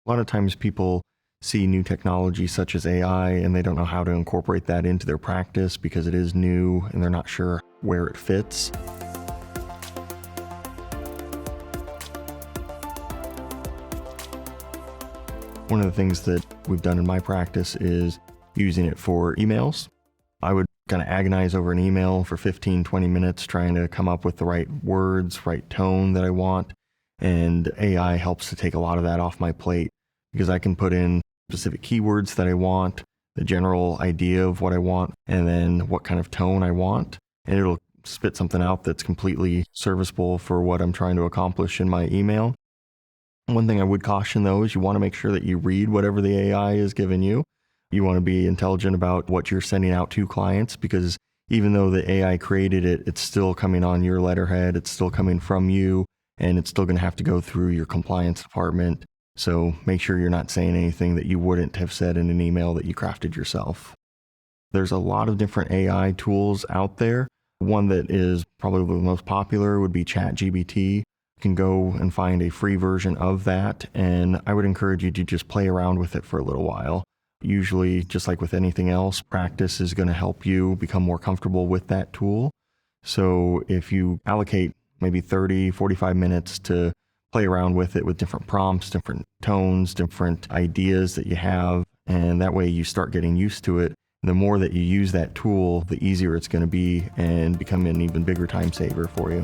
A lot of times people see new technology such as AI and they don't know how to incorporate that into their practice because it is new and they're not sure where it fits. One of the things that we've done in my practice is using it for emails. I would kind of agonize over an email for 15, 20 minutes trying to come up with the right words, right tone that I want. And AI helps to take a lot of that off my plate because I can put in specific keywords that I want, the general idea of what I want, and then what kind of tone I want. And it'll spit something out that's completely serviceable for what I'm trying to accomplish in my email. One thing I would caution though is you want to make sure that you read whatever the AI is giving you. You want to be intelligent about what you're sending out to clients because even though the AI created it, it's still coming on your letterhead, it's still coming from you, and it's still going to have to go through your compliance department. So make sure you're not saying anything that you wouldn't have said in an email that you crafted yourself. There's a lot of different AI tools out there. One that is probably the most popular would be ChatGPT. You can go and find a free version of that, and I would encourage you to just play around with it for a little while. Usually, just like with anything else, practice is going to help you become more comfortable with that tool. So if you allocate maybe 30, 45 minutes to play around with it with different prompts, different tones, different ideas that you have, and that way you start getting used to it. The more that you use that tool, the easier it's going to be and become an even bigger time saver for you.